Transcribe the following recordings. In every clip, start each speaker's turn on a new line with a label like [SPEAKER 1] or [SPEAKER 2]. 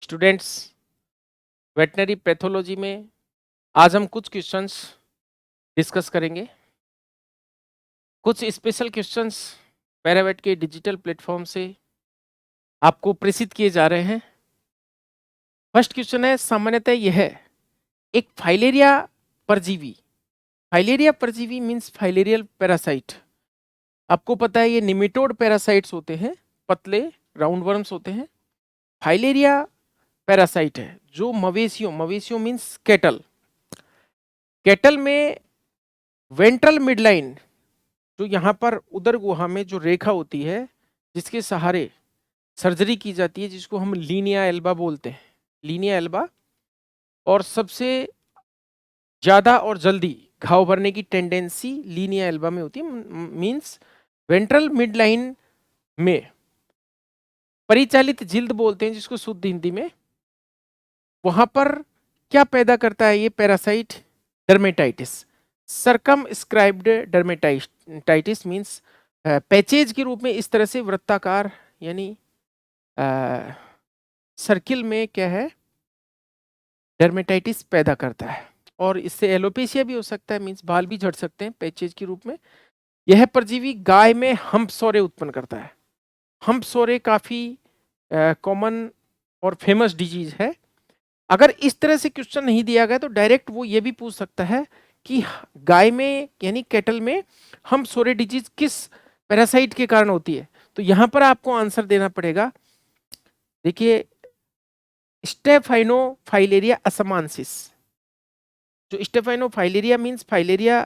[SPEAKER 1] Students, veterinary pathology में आज हम कुछ क्वेश्चंस डिस्कस करेंगे। कुछ स्पेशल क्वेश्चंस पैरावेट के डिजिटल प्लेटफॉर्म से आपको प्रेषित किए जा रहे हैं। फर्स्ट क्वेश्चन है, सामान्यतः यह है एक फाइलेरिया परजीवी। फाइलेरिया परजीवी मींस फाइलेरियल पैरासाइट। आपको पता है ये निमेटोड पैरासाइट्स होते हैं, पतले राउंड वर्म्स होते हैं। फाइलेरिया पैरासाइट है जो मवेशियों मींस कैटल में वेंट्रल मिडलाइन, जो यहाँ पर उदर गुहा में जो रेखा होती है जिसके सहारे सर्जरी की जाती है, जिसको हम लीनिया एल्बा बोलते हैं, लीनिया एल्बा। और सबसे ज्यादा और जल्दी घाव भरने की टेंडेंसी लीनिया एल्बा में होती है, मींस वेंट्रल मिड लाइन में। परिचालित जिल्द बोलते हैं जिसको शुद्ध हिंदी में। वहां पर क्या पैदा करता है ये parasite? Dermatitis, circumscribed dermatitis means patches के रूप में इस तरह से वृत्ताकार यानी सर्किल में क्या है, डर्मेटाइटिस पैदा करता है। और इससे एलोपेशिया भी हो सकता है, मींस बाल भी झड़ सकते हैं पैचेज के रूप में। यह परजीवी गाय में हम्प सोरे उत्पन्न करता है। हम्प सोरे काफी कॉमन और फेमस डिजीज है। अगर इस तरह से क्वेश्चन नहीं दिया गया तो डायरेक्ट वो ये भी पूछ सकता है कि गाय में यानी कैटल में हम्प सोरे डिजीज किस पैरासाइट के कारण होती है। तो यहां पर आपको आंसर देना पड़ेगा। देखिए, स्टेफाइनोफाइलेरिया असमांसिस। जो स्टेफाइनोफाइलेरिया मींस फाइलेरिया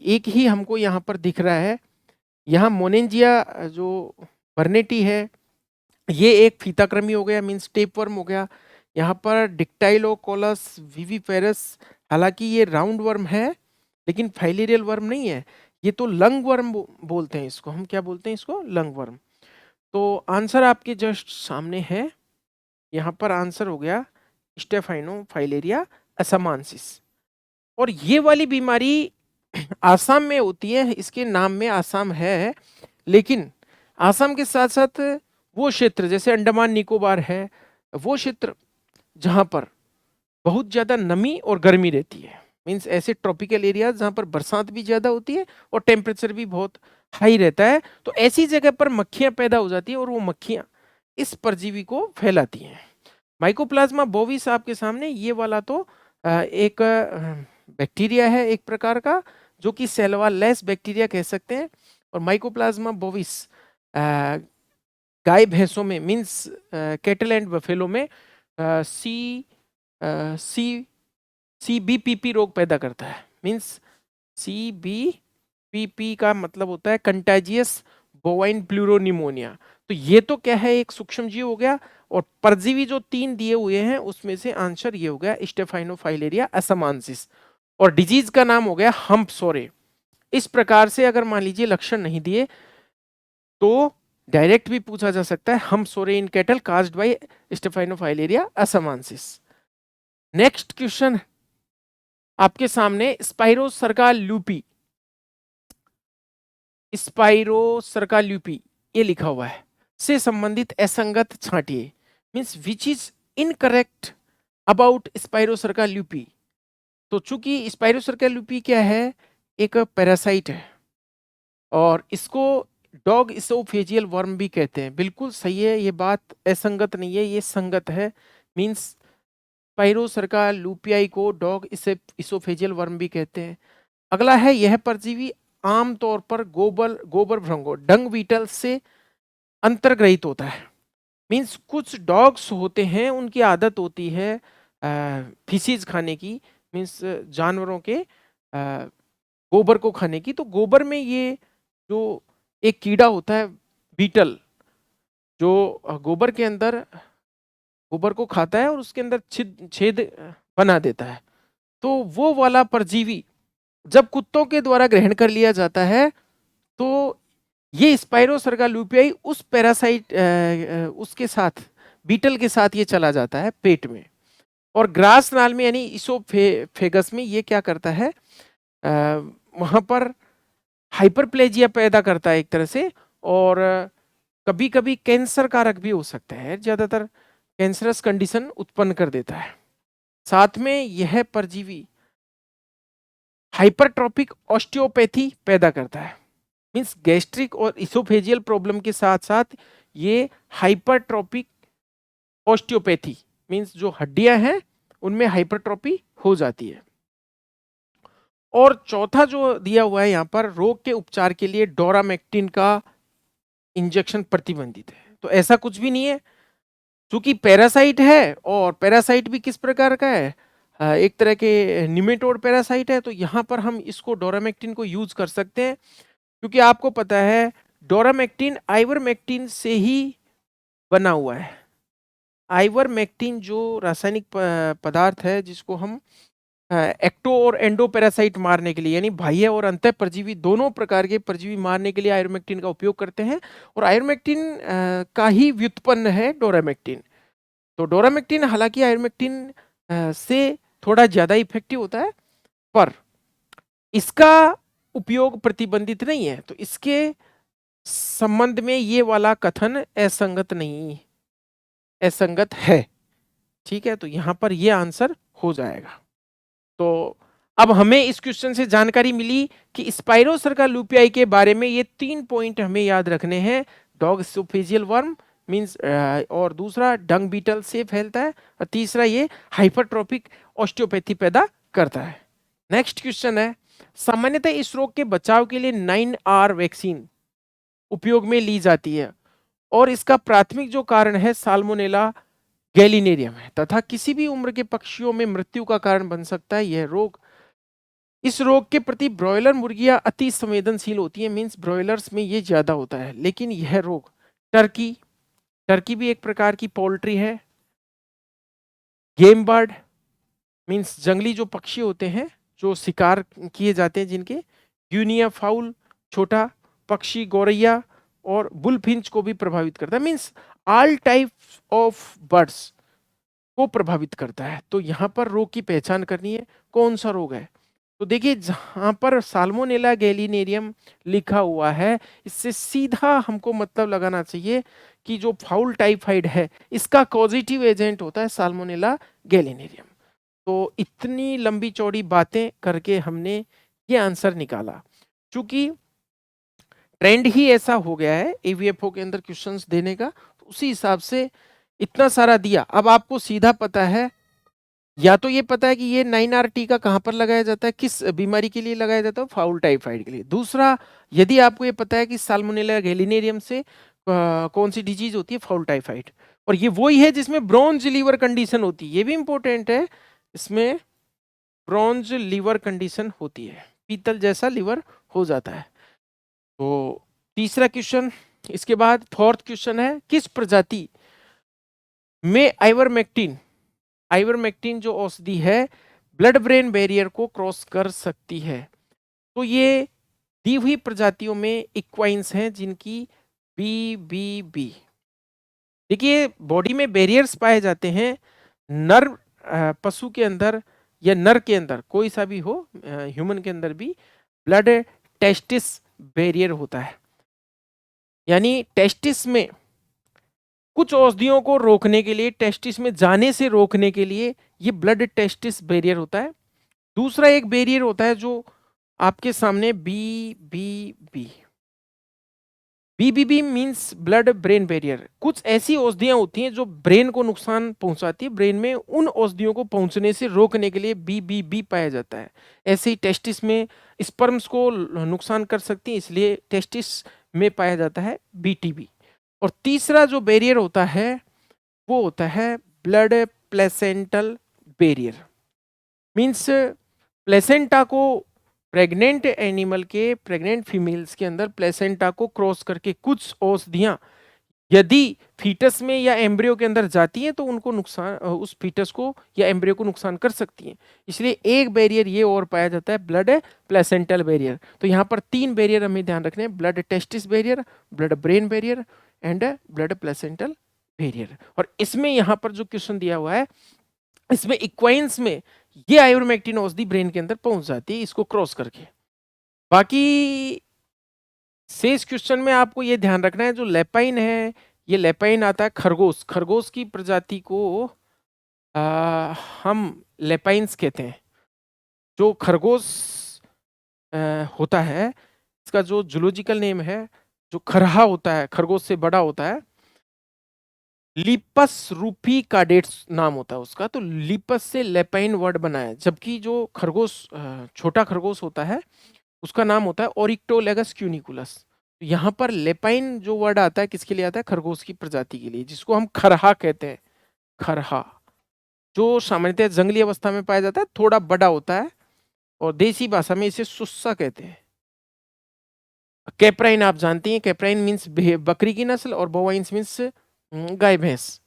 [SPEAKER 1] एक ही हमको यहाँ पर दिख रहा है। यहाँ मोनेंजिया जो बर्नेटी है ये एक फीताक्रमी हो गया, मींस टेपवर्म हो गया। यहाँ पर डिक्टाइलोकोलस विविपेरस, हालांकि ये राउंड वर्म है लेकिन फाइलेरियल वर्म नहीं है, ये तो लंग वर्म बोलते हैं इसको। हम क्या बोलते हैं इसको? Lung worm. तो आंसर आपके जस्ट सामने है। यहाँ पर आंसर हो गया स्टेफाइनोफाइलेरिया असमांसिस। और ये वाली बीमारी आसाम में होती है, इसके नाम में आसाम है, लेकिन आसाम के साथ साथ वो क्षेत्र जैसे अंडमान निकोबार है, वो क्षेत्र जहां पर बहुत ज्यादा नमी और गर्मी रहती है, मींस ऐसे ट्रॉपिकल एरियाज जहां पर बरसात भी ज्यादा होती है और टेम्परेचर भी बहुत हाई रहता है, तो ऐसी जगह पर मक्खियां पैदा हो जाती है और वो मक्खियां इस परजीवी को फैलाती हैं। माइकोप्लाज्मा बोविस आपके सामने, ये वाला तो एक बैक्टीरिया है एक प्रकार का, जो कि सेलवा लेस बैक्टीरिया कह सकते हैं। और माइकोप्लाज्मा बोविस गाय भैंसों में मींस कैटल एंड बफेलो में CBPP रोग पैदा करता है। मींस CBPP का मतलब होता है कंटाजियस बोवाइन प्लूरोनिमोनिया। तो ये तो क्या है, एक सूक्ष्म जीव हो गया। और परजीवी जो 3 दिए हुए हैं उसमें से आंसर ये हो गया स्टेफाइनोफाइलेरिया असमांसिस। और डिजीज का नाम हो गया हम्प सोरे। इस प्रकार से अगर मान लीजिए लक्षण नहीं दिए तो डायरेक्ट भी पूछा जा सकता है hump sore in cattle caused by Stephanofilaria assamensis. Next question आपके सामने स्पाइरोसर्का ल्यूपी, स्पाइरोसर्का ल्यूपी ये लिखा हुआ है, से संबंधित असंगत छांटिए। Means which is incorrect about Spirocerca lupi. तो चूंकि स्पाइरोसर्का ल्यूपी क्या है, एक पैरासाइट है और इसको डॉग इसोफेजियल वर्म भी कहते हैं। बिल्कुल सही है, ये बात असंगत नहीं है, ये संगत है। मींस स्पाइरोसर्का ल्यूपियाई को डॉग इसोफेजियल वर्म भी कहते हैं। अगला है, यह परजीवी आमतौर पर गोबर भृंगो डंग बीटल से अंतर्ग्रहित होता है। मींस कुछ डॉग्स होते हैं उनकी आदत होती है फिशीज खाने की, मींस जानवरों के गोबर को खाने की। तो गोबर में ये जो एक कीड़ा होता है बीटल, जो गोबर के अंदर गोबर को खाता है और उसके अंदर छेद बना देता है, तो वो वाला परजीवी जब कुत्तों के द्वारा ग्रहण कर लिया जाता है तो ये स्पाइरोसर्का ल्यूपियाई उस पैरासाइट उसके साथ बीटल के साथ ये चला जाता है पेट में। और ग्रास नाल में यानी इसोफेगस में ये क्या करता है, वहां पर हाइपरप्लेजिया पैदा करता है एक तरह से। और कभी कभी कैंसर कारक भी हो सकता है। ज्यादातर कैंसरस कंडीशन उत्पन्न कर देता है। साथ में यह परजीवी हाइपरट्रॉपिक ऑस्टियोपैथी पैदा करता है। मींस गैस्ट्रिक और इसोफेजियल प्रॉब्लम के साथ साथ ये हाइपरट्रॉपिक ऑस्टियोपैथी मींस जो हड्डियां हैं उनमें हाइपरट्रॉपी हो जाती है। और चौथा जो दिया हुआ है यहाँ पर, रोग के उपचार के लिए डोरामेक्टिन का इंजेक्शन प्रतिबंधित है। तो ऐसा कुछ भी नहीं है, क्योंकि पैरासाइट है और पैरासाइट भी किस प्रकार का है, एक तरह के निमेटोड पैरासाइट है। तो यहाँ पर हम इसको डोरामेक्टिन को यूज कर सकते हैं, क्योंकि आपको पता है डोरामेक्टिन आइवरमेक्टिन से ही बना हुआ है। आइवरमेक्टिन जो रासायनिक पदार्थ है जिसको हम एक्टो और एंडो पैरासाइट मारने के लिए, यानी बाह्य और अंतः परजीवी दोनों प्रकार के परजीवी मारने के लिए आइवरमेक्टिन का उपयोग करते हैं। और आइवरमेक्टिन का ही व्युत्पन्न है डोरामेक्टिन। तो डोरामेक्टिन हालांकि आइवरमेक्टिन से थोड़ा ज्यादा इफेक्टिव होता है, पर इसका उपयोग प्रतिबंधित नहीं है। तो इसके संबंध में ये वाला कथन असंगत नहीं, असंगत है। ठीक है, तो यहां पर ये आंसर हो जाएगा। तो अब हमें इस क्वेश्चन से जानकारी मिली कि स्पाइरोसर्का लुपियाई के बारे में ये 3 पॉइंट हमें याद रखने हैं। डॉग इसोफेजियल वर्म मींस, और दूसरा डंग बीटल से फैलता है, और तीसरा ये हाइपरट्रोपिक ऑस्टियोपैथी पैदा करता है। नेक्स्ट क्वेश्चन है, सामान्यतः इस रोग के बचाव के लिए 9R वैक्सीन उपयोग में ली जाती है और इसका प्राथमिक जो कारण है साल्मोनेला गैलिनेरियम है, तथा किसी भी उम्र के पक्षियों में मृत्यु का कारण बन सकता है। यह रोग, इस रोग के प्रति ब्रॉयलर मुर्गियां अति संवेदनशील होती है, मींस ब्रॉयलर्स में ये ज्यादा होता है। लेकिन यह रोग टर्की, टर्की भी एक प्रकार की पोल्ट्री है, गेम बर्ड मींस जंगली जो पक्षी होते हैं जो शिकार किए जाते हैं जिनके, यूनिया फाउल छोटा पक्षी, गौरैया और बुलफिंच को भी प्रभावित करता है। Means all type of birds को प्रभावित करता है। तो यहाँ पर रोग की पहचान करनी है, कौन सा रोग है। तो देखिए जहां पर साल्मोनेला गैलिनेरियम लिखा हुआ है, इससे सीधा हमको मतलब लगाना चाहिए कि जो फाउल टाइफाइड है इसका कॉजिटिव एजेंट होता है साल्मोनेला गैलिनेरियम। तो इतनी लंबी चौड़ी बातें करके हमने ये आंसर निकाला। चूंकि ट्रेंड ही ऐसा हो गया है एवीएफओ के अंदर क्वेश्चंस देने का, तो उसी हिसाब से इतना सारा दिया। अब आपको सीधा पता है, या तो ये पता है कि ये 9R टीका कहाँ पर लगाया जाता है, किस बीमारी के लिए लगाया जाता है, फाउल टाइफाइड के लिए। दूसरा, यदि आपको ये पता है कि साल्मोनेला गैलिनेरियम से कौन सी डिजीज होती है, फाउल टाइफाइड, और ये वही है जिसमें ब्रॉन्ज लीवर कंडीशन होती है, ये भी इंपॉर्टेंट है, इसमें ब्रॉन्ज लीवर कंडीशन होती है, पीतल जैसा लीवर हो जाता है। तो तीसरा क्वेश्चन, इसके बाद फोर्थ क्वेश्चन है, किस प्रजाति में आइवरमेक्टिन, आइवरमेक्टिन जो औषधि है ब्लड ब्रेन बैरियर को क्रॉस कर सकती है। तो ये दी हुई प्रजातियों में इक्वाइंस हैं जिनकी BBB। देखिए बॉडी में बैरियर्स पाए जाते हैं, नर पशु के अंदर या नर के अंदर कोई सा भी हो, ह्यूमन के अंदर भी ब्लड टेस्टिस बैरियर होता है। यानी टेस्टिस में कुछ औषधियों को रोकने के लिए, टेस्टिस में जाने से रोकने के लिए ये ब्लड टेस्टिस बैरियर होता है। दूसरा एक बैरियर होता है जो आपके सामने BBB, BBB means blood brain barrier. कुछ ऐसी औषधियां होती हैं जो ब्रेन को नुकसान पहुंचाती है, ब्रेन में उन औषधियों को पहुंचने से रोकने के लिए BBB पाया जाता है। ऐसे ही टेस्टिस में स्पर्म्स को नुकसान कर सकती है, इसलिए टेस्टिस में पाया जाता है BTB। और तीसरा जो बैरियर होता है वो होता है blood placental barrier. Means placenta को, प्रेग्नेंट एनिमल के, प्रेग्नेंट फीमेल्स के अंदर प्लेसेंटा को क्रॉस करके कुछ औषधियां यदि फीटस में या एम्ब्रियो के अंदर जाती हैं तो उनको नुकसान, उस फीटस को या एम्ब्रियो को नुकसान कर सकती हैं। इसलिए एक बैरियर ये और पाया जाता है ब्लड प्लेसेंटल बैरियर। तो यहाँ पर 3 बैरियर हमें ध्यान रखने हैं, blood testis barrier, blood brain barrier and blood placental barrier. और इसमें यहाँ पर जो क्वेश्चन दिया हुआ है, इसमें इक्वाइंस में ये आइवरमेक्टिन औषधि ब्रेन के अंदर पहुंच जाती है इसको क्रॉस करके। बाकी शेष क्वेश्चन में आपको ये ध्यान रखना है जो लेपाइन है ये लेपाइन आता है खरगोश, खरगोश की प्रजाति को हम लेपाइन्स कहते हैं। जो खरगोश होता है, इसका जो जूलॉजिकल नेम है, जो खरहा होता है, खरगोश से बड़ा होता है, लिपस रूपी काडेट्स नाम होता है उसका। तो लिपस से लेपाइन वर्ड बना है, जबकि जो खरगोश छोटा खरगोश होता है उसका नाम होता है ओरिक्टोलेगस क्यूनिकुलस। तो यहाँ पर लेपाइन जो वर्ड आता है किसके लिए आता है? खरगोश की प्रजाति के लिए, जिसको हम खरहा कहते हैं। खरहा जो सामान्यतः जंगली अवस्था में पाया जाता है, थोड़ा बड़ा होता है, और देसी भाषा में इसे सुस्सा कहते हैं। कैप्राइन आप जानती हैं, कैप्राइन मीन्स बकरी की नस्ल, और बोवाइंस मीन्स गाय भैंस।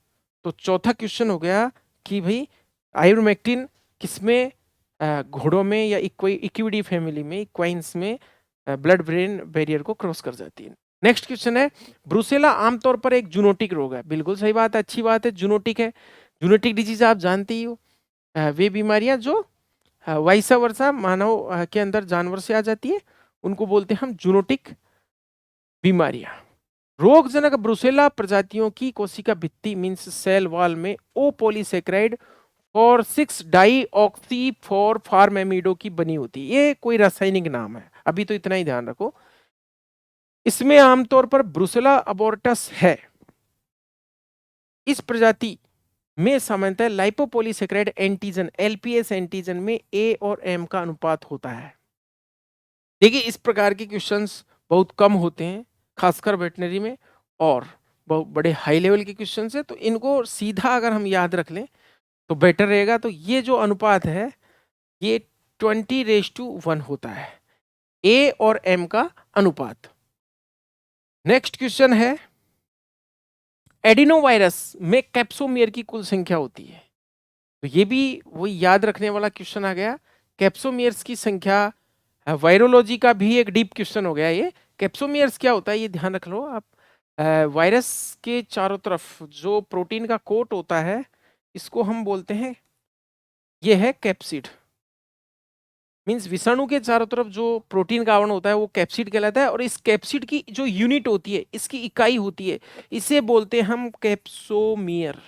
[SPEAKER 1] तो चौथा क्वेश्चन हो गया कि भाई आइवरमेक्टिन किसमें, घोड़ों में या इक्विडी फैमिली में, इक्वाइंस में ब्लड ब्रेन बैरियर को क्रॉस कर जाती है। नेक्स्ट क्वेश्चन है, ब्रुसेला आमतौर पर एक जूनोटिक रोग है। बिल्कुल सही बात है, अच्छी बात है, जूनोटिक है। जूनोटिक डिजीज आप जानते ही हो, वे बीमारियां जो वाइसा वर्सा मानव के अंदर जानवर से आ जाती है, उनको बोलते हैं हम जूनोटिक बीमारियां। रोगजनक ब्रुसेला प्रजातियों की कोशिका भित्ति मींस सेल वॉल में ओ पॉलीसेक्राइड और 6 डाईऑक्सी फॉर फार्मेमिडो की बनी होती है। ये कोई रासायनिक नाम है, अभी तो इतना ही ध्यान रखो। इसमें आमतौर पर ब्रुसेला अबोर्टस है। इस प्रजाति में सामान्यतः लाइपोपॉलीसेक्राइड एंटीजन एलपीएस एंटीजन में ए और एम का अनुपात होता है। देखिए इस प्रकार के क्वेश्चंस बहुत कम होते हैं, खासकर वेटनरी में, और बहुत बड़े हाई लेवल के क्वेश्चंस है, तो इनको सीधा अगर हम याद रख लें तो बेटर रहेगा। तो ये जो अनुपात है ये 20:1 होता है, ए और एम का अनुपात। नेक्स्ट क्वेश्चन है, एडिनोवायरस में कैप्सोमियर की कुल संख्या होती है। तो ये भी वही याद रखने वाला क्वेश्चन आ गया, कैप्सोमियर्स की संख्या। वायरोलॉजी का भी एक डीप क्वेश्चन हो गया ये। कैप्सोमियर्स क्या होता है ये ध्यान रख लो आप। वायरस के चारों तरफ जो प्रोटीन का कोट होता है, इसको हम बोलते हैं, ये है कैप्सिड। मींस विषाणु के चारों तरफ जो प्रोटीन का आवरण होता है वो कैप्सिड कहलाता है, और इस कैप्सिड की जो यूनिट होती है, इसकी इकाई होती है, इसे बोलते हैं हम कैप्सोमियर।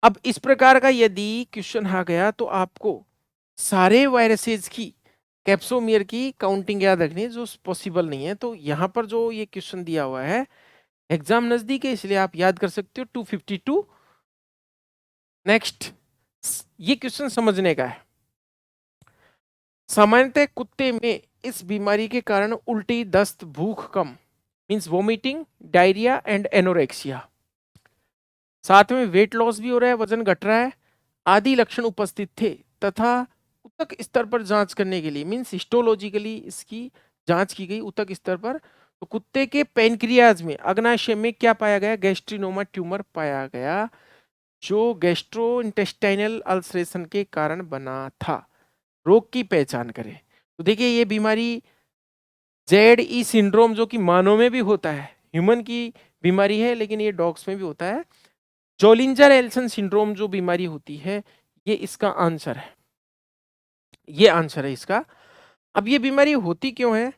[SPEAKER 1] अब इस प्रकार का यदि क्वेश्चन आ गया तो आपको सारे वायरसेस की कैप्सोमियर की काउंटिंग याद रखनी है, जो पॉसिबल नहीं है। तो यहाँ पर जो ये क्वेश्चन दिया हुआ है, एग्जाम नजदीक है इसलिए आप याद कर सकते हो, 252। नेक्स्ट, ये क्वेश्चन समझने का है। सामान्यतः कुत्ते में इस बीमारी के कारण उल्टी, दस्त, भूख कम means vomiting, diarrhoea and anorexia, साथ में वेट लॉस भी हो रहा है, वजन घट रहा है, आदि लक्षण उपस्थित थे, तथा ऊतक स्तर पर जांच करने के लिए मींस हिस्टोलॉजिकली इसकी जांच की गई ऊतक स्तर पर। तो कुत्ते के पेनक्रियाज में, अग्नाशय में क्या पाया गया? गैस्ट्रिनोमा ट्यूमर पाया गया, जो गैस्ट्रोइंटेस्टाइनल अल्सरेशन के कारण बना था। रोग की पहचान करें। तो देखिए ये बीमारी ZE सिंड्रोम जो कि मानव में भी होता है, ह्यूमन की बीमारी है, लेकिन ये डॉग्स में भी होता है। जोलिंजर एल्सन सिंड्रोम जो बीमारी होती है, ये इसका आंसर है, ये आंसर है इसका। अब ये बीमारी होती क्यों है?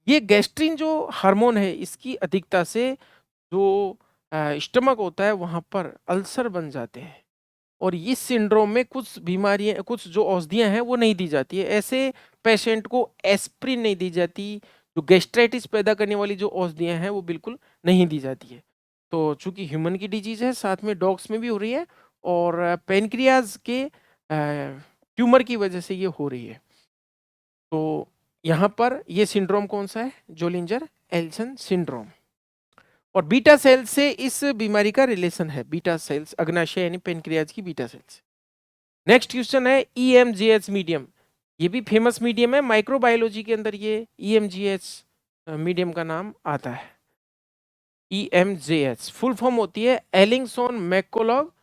[SPEAKER 1] ये गैस्ट्रिन जो हार्मोन है, इसकी अधिकता से जो स्टमक होता है वहां पर अल्सर बन जाते हैं, और इस सिंड्रोम में कुछ बीमारियां, कुछ जो औषधियां हैं वो नहीं दी जाती है। ऐसे पेशेंट को एस्प्रिन नहीं दी जाती, जो गैस्ट्राइटिस पैदा करने वाली जो औषधियां हैं वो बिल्कुल नहीं दी जाती है। तो चूंकि ह्यूमन की डिजीज है, साथ में डॉग्स में भी हो रही है, और पेनक्रियाज के ट्यूमर की वजह से ये हो रही है। तो यहाँ पर ये सिंड्रोम कौन सा है? जोलिंजर एल्सन सिंड्रोम। और बीटा सेल से इस बीमारी का रिलेशन है, बीटा सेल्स, अग्नाशय यानी पेनक्रियाज की बीटा सेल्स। नेक्स्ट क्वेश्चन है, EMGH मीडियम। ये भी फेमस मीडियम है, माइक्रोबायोलॉजी के अंदर ये EMGH मीडियम का नाम आता है। EMGH फुल फॉर्म होती है Ellinghausen McCullough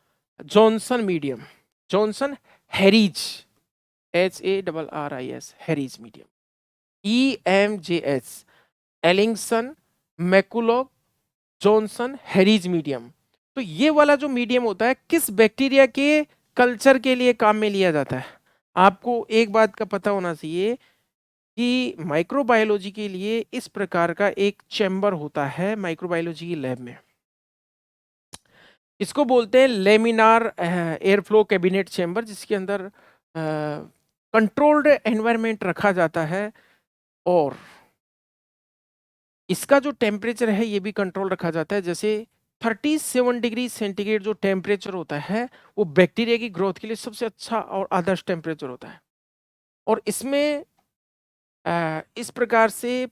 [SPEAKER 1] Johnson medium, Johnson Harris, HARRIS, Harris medium. EMGH Ellinghausen McCullough Johnson Harris medium. तो ये वाला जो मीडियम होता है, किस बैक्टीरिया के कल्चर के लिए काम में लिया जाता है? आपको एक बात का पता होना चाहिए कि माइक्रोबायोलॉजी के लिए इस प्रकार का एक चैम्बर होता है माइक्रोबायोलॉजी की लैब में। इसको बोलते हैं laminar air flow cabinet chamber, जिसके अंदर कंट्रोल्ड एनवायरनमेंट रखा जाता है और इसका जो टेम्परेचर है ये भी कंट्रोल रखा जाता है। जैसे 37 डिग्री सेंटीग्रेड जो टेम्परेचर होता है वो बैक्टीरिया की ग्रोथ के लिए सबसे अच्छा और आदर्श टेम्परेचर होता है। और इसमें इस प्रकार से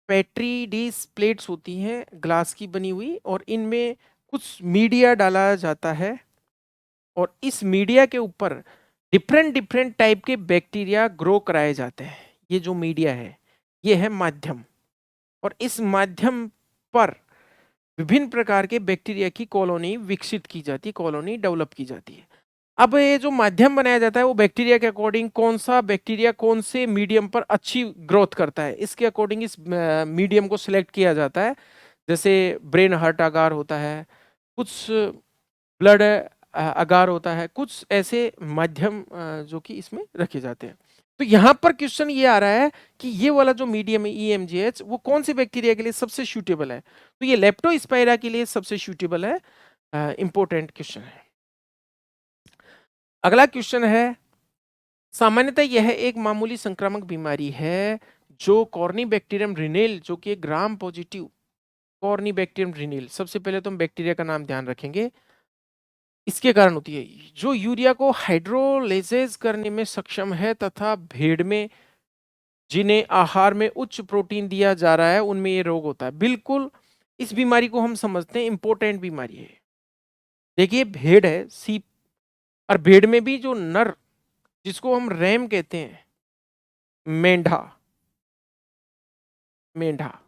[SPEAKER 1] पेट्री डिश प्लेट्स होती हैं ग्लास की बनी हुई, और इनमें कुछ मीडिया डाला जाता है और इस मीडिया के ऊपर डिफरेंट डिफरेंट टाइप के बैक्टीरिया ग्रो कराए जाते हैं। ये जो मीडिया है ये है माध्यम, और इस माध्यम पर विभिन्न प्रकार के बैक्टीरिया की कॉलोनी विकसित की जाती है, कॉलोनी डेवलप की जाती है। अब ये जो माध्यम बनाया जाता है वो बैक्टीरिया के अकॉर्डिंग कौन सा बैक्टीरिया कौन से मीडियम पर अच्छी ग्रोथ करता है इसके अकॉर्डिंग इस मीडियम को सिलेक्ट किया जाता है। जैसे ब्रेन हार्ट अगार होता है, कुछ ब्लड अगार होता है, कुछ ऐसे माध्यम जो कि इसमें रखे जाते हैं। तो यहाँ पर क्वेश्चन ये आ रहा है कि ये वाला जो मीडियम है EMGH वो कौन से बैक्टीरिया के लिए सबसे सूटेबल है। तो ये लेप्टोस्पाइरा के लिए सबसे सूटेबल है। इंपॉर्टेंट क्वेश्चन है। अगला क्वेश्चन है, सामान्यतः यह एक मामूली संक्रामक बीमारी है जो कॉर्नीबैक्टीरियम रिनेल, जो कि ग्राम पॉजिटिव कॉर्नीबैक्टीरियम रिनेल, सबसे पहले तो हम बैक्टीरिया का नाम ध्यान रखेंगे, इसके कारण होती है, जो यूरिया को हाइड्रोलेजेज करने में सक्षम है तथा भेड़ में जिन्हें आहार में उच्च प्रोटीन दिया जा रहा है उनमें ये रोग होता है। बिल्कुल इस बीमारी को हम समझते हैं इंपॉर्टेंट बीमारी है। देखिए भेड़ है सीप, और भेड़ में भी जो नर जिसको हम रैम कहते हैं, मेंढा, मेंढा,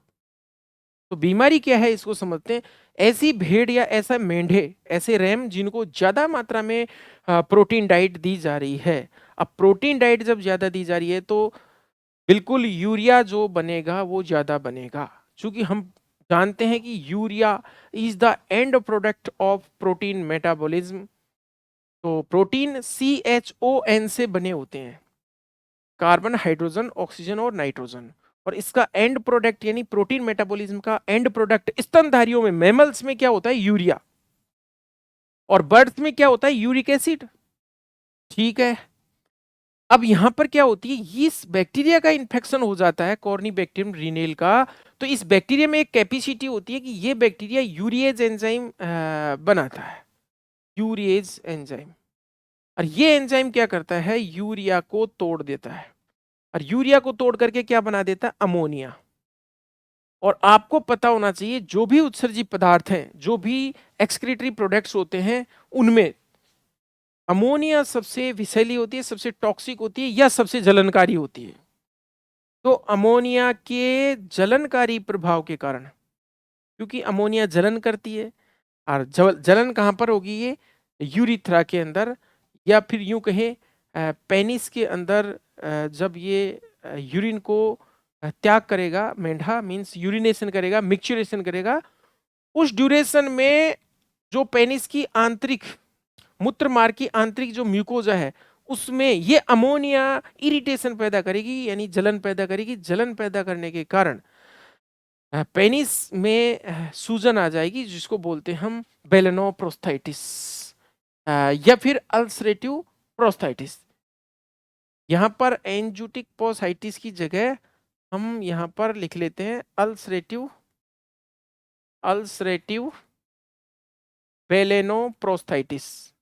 [SPEAKER 1] तो बीमारी क्या है इसको समझते हैं। ऐसी भेड़ या ऐसा मेंढे, ऐसे रैम जिनको ज्यादा मात्रा में प्रोटीन डाइट दी जा रही है। अब प्रोटीन डाइट जब ज्यादा दी जा रही है तो बिल्कुल यूरिया जो बनेगा वो ज्यादा बनेगा, क्योंकि हम जानते हैं कि urea is the end product of protein metabolism. तो प्रोटीन CHON से बने होते हैं, कार्बन, हाइड्रोजन, ऑक्सीजन और नाइट्रोजन, और इसका एंड प्रोडक्ट यानी प्रोटीन मेटाबॉलिज्म का एंड प्रोडक्ट स्तनधारियों में, मैमल्स में क्या होता है, यूरिया, और बर्ड्स में क्या होता है, यूरिक एसिड। ठीक है, अब यहां पर क्या होती है, इस बैक्टीरिया का इन्फेक्शन हो जाता है कॉर्नीबैक्टीरियम रिनेल का, तो इस बैक्टीरिया में एक कैपेसिटी होती है कि ये बैक्टीरिया यूरिएज एंजाइम बनाता है, यूरिएज एंजाइम, और ये एंजाइम क्या करता है, यूरिया को तोड़ देता है, और यूरिया को तोड़ करके क्या बना देता है, अमोनिया। और आपको पता होना चाहिए जो भी उत्सर्जित पदार्थ हैं, जो भी एक्सक्रीटरी प्रोडक्ट्स होते हैं, उनमें अमोनिया सबसे विषैली होती है, सबसे टॉक्सिक होती है, या सबसे जलनकारी होती है। तो अमोनिया के जलनकारी प्रभाव के कारण, क्योंकि अमोनिया जलन करती है, और जलन कहाँ पर होगी, ये यूरिथ्रा के अंदर, या फिर यूं कहें पेनिस के अंदर। जब ये यूरिन को त्याग करेगा मेंढा, मींस यूरिनेशन करेगा, मिक्सचरेशन करेगा, उस ड्यूरेशन में जो पेनिस की आंतरिक मूत्र मार्ग की आंतरिक जो म्यूकोजा है उसमें ये अमोनिया इरिटेशन पैदा करेगी, यानी जलन पैदा करेगी। जलन पैदा करने के कारण पेनिस में सूजन आ जाएगी, जिसको बोलते हैं हम बेलेनोप्रोस्थाइटिस या फिर अल्सरेटिव प्रोस्थाइटिस। यहाँ पर एंजुटिक पोसाइटिस की जगह हम यहाँ पर लिख लेते हैं अल्सरेटिव, अल्सरेटिव बेलेनोप्रोस्थाइटिस।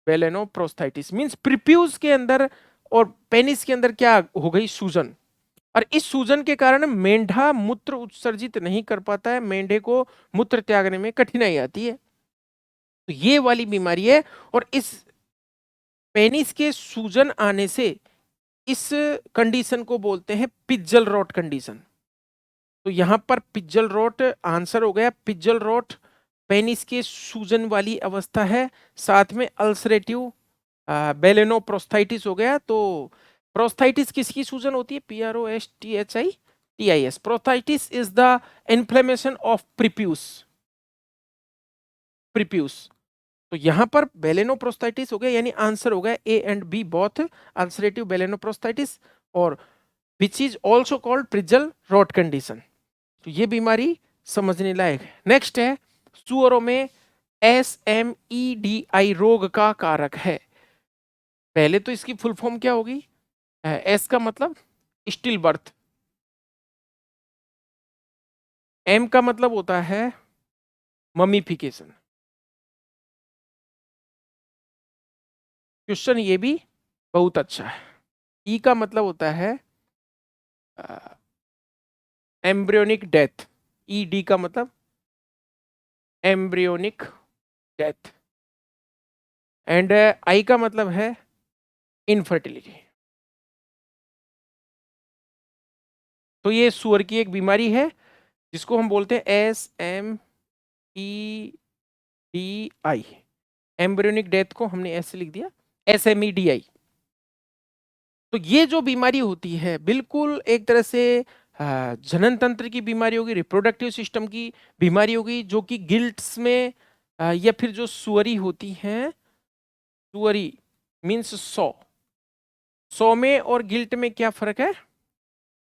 [SPEAKER 1] बेलेनोप्रोस्थाइटिस मींस प्रीप्यूज के अंदर और पेनिस के अंदर क्या हो गई, सूजन, और इस सूजन के कारण मेंढा मूत्र उत्सर्जित नहीं कर पाता है, मेंढे को मूत्र त्यागने में कठिनाई आती है। तो ये वाली बीमारी है, और इस पेनिस के सूजन आने से इस कंडीशन को बोलते हैं पिज्जल रॉट कंडीशन। तो यहां पर पिज्जल रॉट आंसर हो गया। पिज्जल रॉट पेनिस के सूजन वाली अवस्था है, साथ में अल्सरेटिव बेलेनोप्रोस्थाइटिस हो गया। तो प्रोस्थाइटिस किसकी सूजन होती है, PROSTHITIS। Posthitis is the inflammation of prepuce, prepuce. तो यहां पर बेलेनोप्रोस्थाइटिस हो गया, यानी आंसर हो गया A and B both, ulcerative balanoposthitis और which is also called pizzle rot condition. तो ये बीमारी समझने लायक है। नेक्स्ट है सुअरों में SMEDI रोग का कारक है। पहले तो इसकी फुल फॉर्म क्या होगी? एस का मतलब स्टिल बर्थ, एम का मतलब होता है ममीफिकेशन। क्वेश्चन ये भी बहुत अच्छा है। ई का मतलब होता है एम्ब्रियोनिक डेथ, ED का मतलब एम्ब्रियोनिक डेथ, एंड आई का मतलब है इनफर्टिलिटी। तो ये सुअर की एक बीमारी है जिसको हम बोलते हैं SMEDI। एम्ब्रियोनिक डेथ को हमने ऐसे लिख दिया SMEDI। तो ये जो बीमारी होती है बिल्कुल एक तरह से जनन तंत्र की बीमारी होगी, रिप्रोडक्टिव सिस्टम की बीमारी होगी, जो कि गिल्ट्स में या फिर जो सुअरी होती हैं, सुअरी मीन्स 100 में और गिल्ट में क्या फर्क है?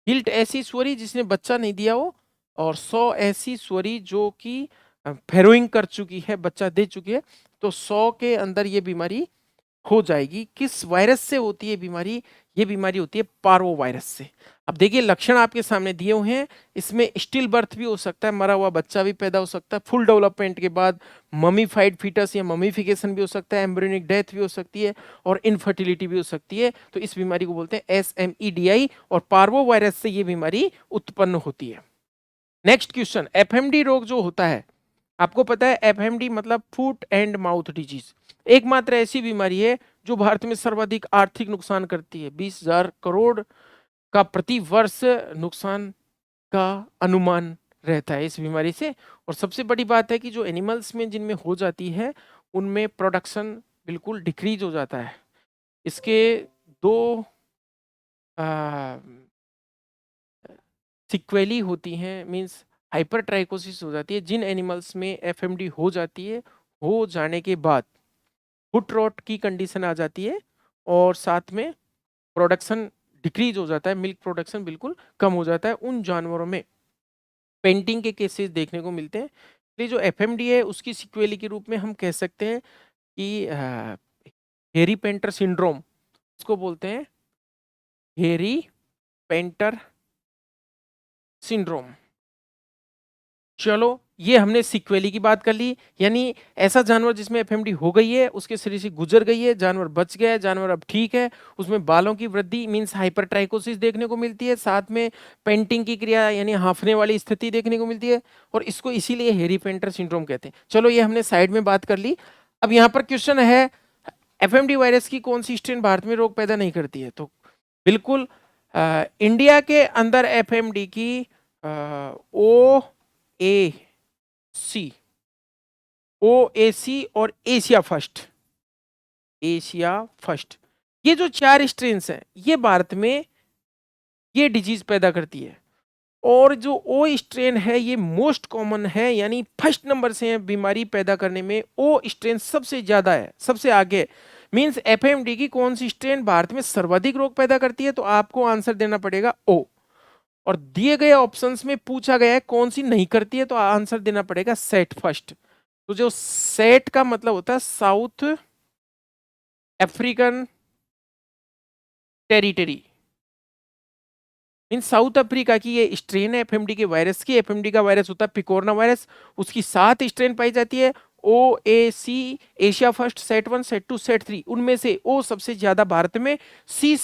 [SPEAKER 1] गिल्ट ऐसी सुअरी जिसने बच्चा नहीं दिया हो, और 100 ऐसी सुअरी जो कि फैरोइंग कर चुकी है, बच्चा दे चुकी है। तो 100 के अंदर ये बीमारी हो जाएगी। किस वायरस से होती है बीमारी? ये बीमारी होती है पार्वो वायरस से। अब देखिए लक्षण आपके सामने दिए हुए हैं। इसमें स्टिल बर्थ भी हो सकता है, मरा हुआ बच्चा भी पैदा हो सकता है, फुल डेवलपमेंट के बाद ममीफाइड फीटस या ममीफिकेशन भी हो सकता है, एम्ब्रियोनिक डेथ भी हो सकती है, और इनफर्टिलिटी भी हो सकती है। तो इस बीमारी को बोलते हैं SMEDI, और पार्वो वायरस से ये बीमारी उत्पन्न होती है। नेक्स्ट क्वेश्चन, FMD रोग जो होता है, आपको पता है FMD मतलब फूट एंड माउथ डिजीज, एकमात्र ऐसी बीमारी है जो भारत में सर्वाधिक आर्थिक नुकसान करती है। 20,000 करोड़ का प्रति वर्ष नुकसान का अनुमान रहता है इस बीमारी से। और सबसे बड़ी बात है कि जो एनिमल्स में जिनमें हो जाती है उनमें प्रोडक्शन बिल्कुल डिक्रीज हो जाता है। इसके दो सिक्वेली होती हैं, मींस हाइपरट्राइकोसिस हो जाती है। जिन एनिमल्स में FMD हो जाती है, हो जाने के बाद फुट रॉट की कंडीशन आ जाती है, और साथ में प्रोडक्शन डिक्रीज हो जाता है, मिल्क प्रोडक्शन बिल्कुल कम हो जाता है। उन जानवरों में पेंटिंग के केसेस देखने को मिलते हैं। इसलिए जो FMD है उसकी सिक्वेली के रूप में हम कह सकते हैं कि हेरी पेंटर सिंड्रोम, उसको बोलते हैं हेरी पेंटर सिंड्रोम। चलो ये हमने सिक्वेली की बात कर ली, यानी ऐसा जानवर जिसमें FMD हो गई है, उसके शरीर से गुजर गई है, जानवर बच गया है, जानवर अब ठीक है, उसमें बालों की वृद्धि मींस हाइपरट्राइकोसिस देखने को मिलती है, साथ में पेंटिंग की क्रिया यानी हांफने वाली स्थिति देखने को मिलती है, और इसको इसीलिए हेरी पेंटर सिंड्रोम कहते हैं। चलो ये हमने साइड में बात कर ली। अब यहाँ पर क्वेश्चन है FMD वायरस की कौन सी स्ट्रेन भारत में रोग पैदा नहीं करती है? तो बिल्कुल इंडिया के अंदर FMD की OAC और एशिया फर्स्ट, ये जो 4 स्ट्रेन्स हैं ये भारत में ये डिजीज पैदा करती है। और जो O स्ट्रेन है ये मोस्ट कॉमन है, यानी फर्स्ट नंबर से है बीमारी पैदा करने में। O स्ट्रेन सबसे ज्यादा है, सबसे आगे। मींस FMD की कौन सी स्ट्रेन भारत में सर्वाधिक रोग पैदा करती है? तो आपको आंसर देना पड़ेगा O। और दिए गए ऑप्शंस में पूछा गया है कौन सी नहीं करती है, तो आंसर देना पड़ेगा सेट फर्स्ट। तो जो सेट का मतलब होता है south African territory, mean south Africa की ये स्ट्रेन है FMD के वायरस की। FMD का वायरस होता है पिकोरना वायरस, उसकी 7 स्ट्रेन पाई जाती है। OAC Asia first, set 1, set 2, set 3, उनमें से O सबसे ज्यादा भारत में, C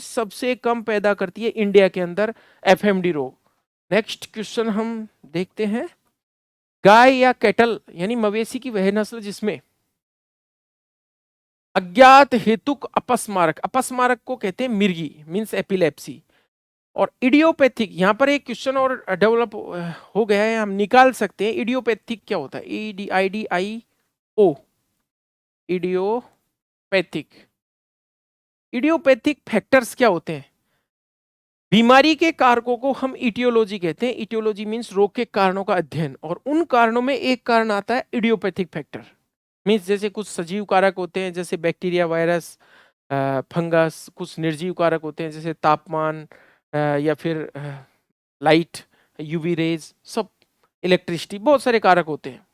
[SPEAKER 1] सबसे कम पैदा करती है इंडिया के अंदर FMD रोग। नेक्स्ट क्वेश्चन हम देखते हैं, गाय या कैटल यानी मवेशी की वह नस्ल जिसमें अज्ञात हेतुक अपस्मारक, अपस्मारक को कहते हैं मिर्गी मींस एपिलेप्सी, और इडियोपैथिक, यहां पर एक क्वेश्चन और डेवलप हो गया है, हम निकाल सकते हैं इडियोपैथिक क्या होता है? EDIDIO, idiopathic. इडियोपैथिक फैक्टर्स क्या होते हैं? बीमारी के कारकों को हम इटियोलॉजी कहते हैं। इटियोलॉजी मींस रोग के कारणों का अध्ययन, और उन कारणों में एक कारण आता है इडियोपैथिक फैक्टर। मींस जैसे कुछ सजीव कारक होते हैं जैसे बैक्टीरिया, वायरस, फंगस, कुछ निर्जीव कारक होते हैं जैसे तापमान या फिर लाइट, यूवी रेज, सब, इलेक्ट्रिसिटी, बहुत सारे कारक होते हैं।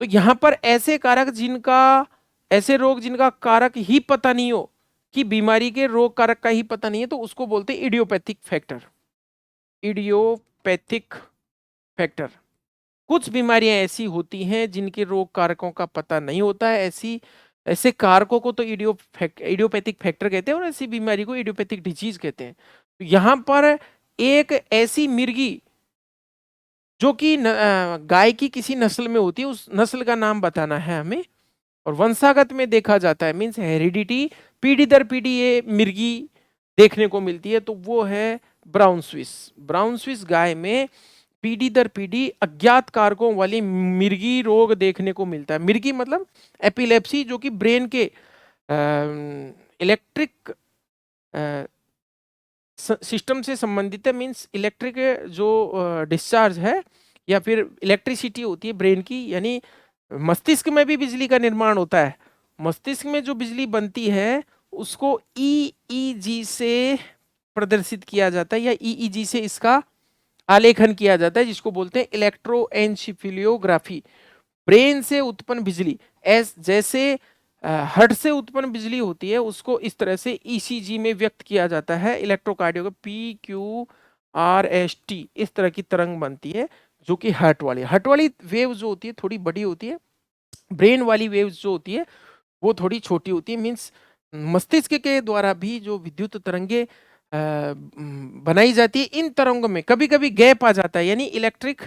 [SPEAKER 1] तो यहाँ पर ऐसे कारक जिनका, ऐसे रोग जिनका कारक ही पता नहीं हो, कि बीमारी के रोग कारक का ही पता नहीं है, तो उसको बोलते हैं इडियोपैथिक फैक्टर। Idiopathic factor. कुछ बीमारियां ऐसी होती हैं जिनके रोग कारकों का पता नहीं होता है, ऐसी ऐसे कारकों को तो इडियोपैथिक फैक्टर कहते हैं, और ऐसी बीमारी को इडियोपैथिक डिजीज कहते हैं। तो यहाँ पर एक ऐसी मिर्गी जो कि गाय की किसी नस्ल में होती है, उस नस्ल का नाम बताना है हमें, और वंशागत में देखा जाता है, मीन्स हेरिडिटी, पीढ़ी दर पीढ़ी ये मिर्गी देखने को मिलती है, तो वो है ब्राउन स्विस। ब्राउन स्विस गाय में पीढ़ी दर पीढ़ी अज्ञात कारकों वाली मिर्गी रोग देखने को मिलता है। मिर्गी मतलब एपिलेप्सी, जो कि ब्रेन के इलेक्ट्रिक सिस्टम से संबंधित है, मीन्स इलेक्ट्रिक जो डिस्चार्ज है या फिर इलेक्ट्रिसिटी होती है ब्रेन की, यानी मस्तिष्क में भी बिजली का निर्माण होता है। मस्तिष्क में जो बिजली बनती है उसको ईईजी से प्रदर्शित किया जाता है, या ईईजी से इसका आलेखन किया जाता है, जिसको बोलते हैं इलेक्ट्रोएन्सेफेलियोग्राफी। ब्रेन से उत्पन्न बिजली, जैसे हर्ट से उत्पन्न बिजली होती है, उसको इस तरह से ईसीजी में व्यक्त किया जाता है, इलेक्ट्रोकार्डियो PQRST, इस तरह की तरंग बनती है, जो कि हार्ट वाली वेव जो होती है थोड़ी बड़ी होती है, ब्रेन वाली वेव्स जो होती है वो थोड़ी छोटी होती है। मीन्स मस्तिष्क के द्वारा भी जो विद्युत तरंगे बनाई जाती है, इन तरंगों में कभी कभी गैप आ जाता है, यानी इलेक्ट्रिक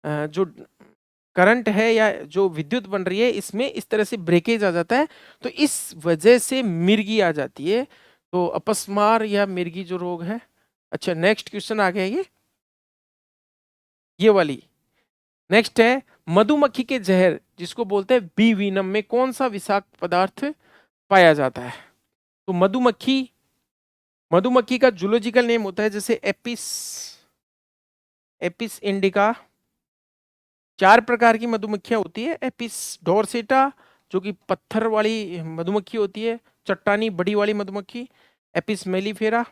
[SPEAKER 1] जो करंट है या जो विद्युत बन रही है इसमें इस तरह से ब्रेकेज आ जाता है, तो इस वजह से मिर्गी आ जाती है। तो अपस्मार या मिर्गी जो रोग है। अच्छा, नेक्स्ट क्वेश्चन आ गया ये वाली। नेक्स्ट है मधुमक्खी के जहर, जिसको बोलते हैं बी वीनम, में कौन सा विषाक्त पदार्थ पाया जाता है? तो मधुमक्खी का जूलॉजिकल नेम होता है जैसे एपिस इंडिका। 4 प्रकार की मधुमक्खियां होती है। एपिस डोरसेटा, जो कि पत्थर वाली मधुमक्खी होती है, चट्टानी बड़ी वाली मधुमक्खी, एपिस मेलिफेरा।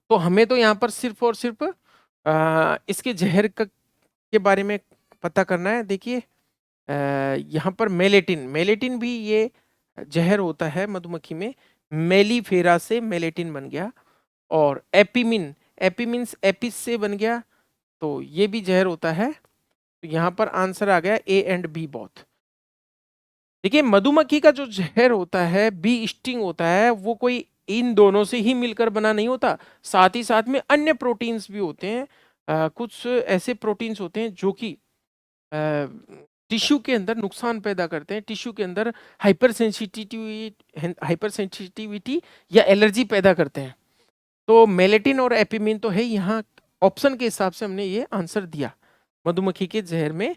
[SPEAKER 1] तो हमें तो यहाँ पर सिर्फ और सिर्फ इसके जहर के बारे में पता करना है। देखिए यहाँ पर मेलेटिन भी ये जहर होता है मधुमक्खी में, मेलीफेरा से मेलेटिन बन गया। और एपीमिन्स एपिस से बन गया, तो ये भी जहर होता है। तो यहाँ पर आंसर आ गया ए एंड बी बोथ। देखिए मधुमक्खी का जो जहर होता है, बी स्टिंग होता है, वो कोई इन दोनों से ही मिलकर बना नहीं होता, साथ ही साथ में अन्य प्रोटीन्स भी होते हैं। कुछ ऐसे प्रोटीन्स होते हैं जो कि टिश्यू के अंदर नुकसान पैदा करते हैं, टिश्यू के अंदर हाइपर सेंसिटिविटी या एलर्जी पैदा करते हैं। तो मेलेटिन और एपिमिन तो है यहाँ, ऑप्शन के हिसाब से हमने ये आंसर दिया मधुमक्खी के जहर में।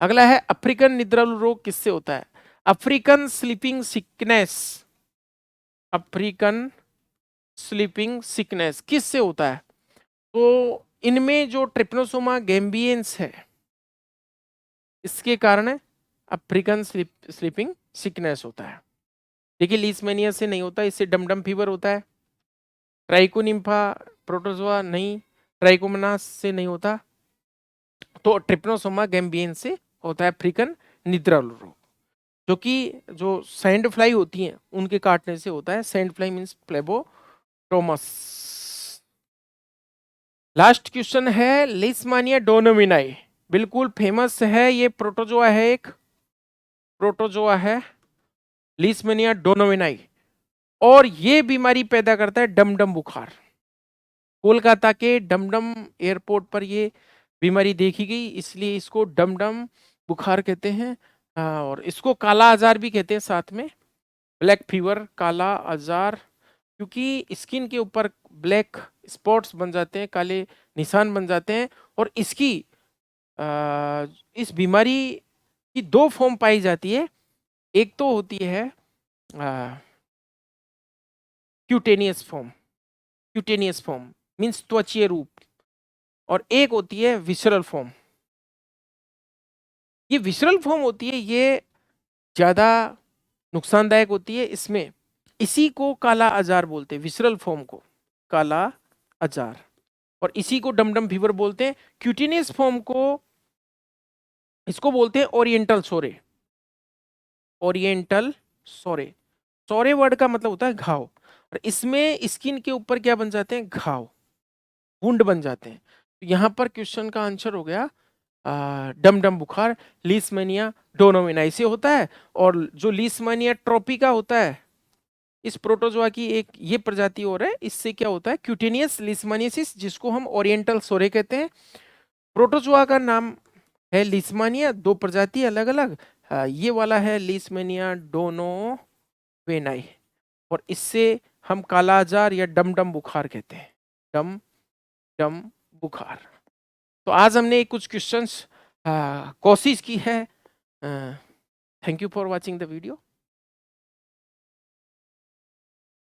[SPEAKER 1] अगला है अफ्रीकन निद्रा रोग किससे होता है? African sleeping sickness, African sleeping sickness किससे होता है? तो इनमें जो ट्रिप्नोसोमा गैम्बियंस है, इसके कारण अफ्रीकन स्लीपिंग सिकनेस होता है। देखिए लीशमैनिया से नहीं होता, इससे डमडम फीवर होता है। ट्राइकोनिम्फा प्रोटोजोआ नहीं, ट्राइकोमोनास से नहीं होता, तो ट्रिप्नोसोमा गैम्बियंस से होता है अफ्रीकन निद्रा रोग, जो कि जो सैंड फ्लाई होती हैं उनके काटने से होता है। Sand fly means Phlebotomus. Last question है लिस्मानिया डोनोमिनाई, बिल्कुल फेमस है, ये प्रोटोजोआ है, एक प्रोटोजोआ है लिस्मानिया डोनोमिनाई, और ये बीमारी पैदा करता है डमडम बुखार। कोलकाता के डमडम एयरपोर्ट पर ये बीमारी देखी गई, इसलिए इसको डमडम बुखार कहते हैं। और इसको काला आजार भी कहते हैं साथ में, ब्लैक फीवर, काला आजार, क्योंकि स्किन के ऊपर ब्लैक स्पॉट्स बन जाते हैं, काले निशान बन जाते हैं। और इसकी इस बीमारी की 2 फॉर्म पाई जाती है। एक तो होती है क्यूटेनियस फॉर्म मीन्स त्वचीय रूप, और एक होती है विसरल फॉर्म। ये विसरल फॉर्म होती है, ये ज्यादा नुकसानदायक होती है। इसमें इसी को काला अजार बोलते हैं, विसरल फॉर्म को काला अजार, और इसी को डमडम फीवर बोलते हैं। क्यूटिनियस फॉर्म को इसको बोलते हैं ओरिएंटल सोरे। ओरिएंटल सोरे, सोरे वर्ड का मतलब होता है घाव, और इसमें स्किन के ऊपर क्या बन जाते हैं, घाव, वुंड बन जाते हैं। तो यहाँ पर क्वेश्चन का आंसर हो गया डमडम बुखार, लीशमैनिया डोनोवेनाई से होता है। और जो लीशमैनिया ट्रोपिका होता है, इस प्रोटोजोआ की एक ये प्रजाति और है, इससे क्या होता है क्यूटेनियस लीशमानियासिस, जिसको हम ओरिएंटल सोरे कहते हैं। प्रोटोजोआ का नाम है लीशमानिया, दो प्रजाति अलग अलग। ये वाला है लीशमैनिया डोनोवेनाई, और इससे हम कालाजार या डमडम बुखार कहते हैं, डम डम बुखार। तो आज हमने कुछ क्वेश्चंस कोशिश की है। Thank you for watching the video.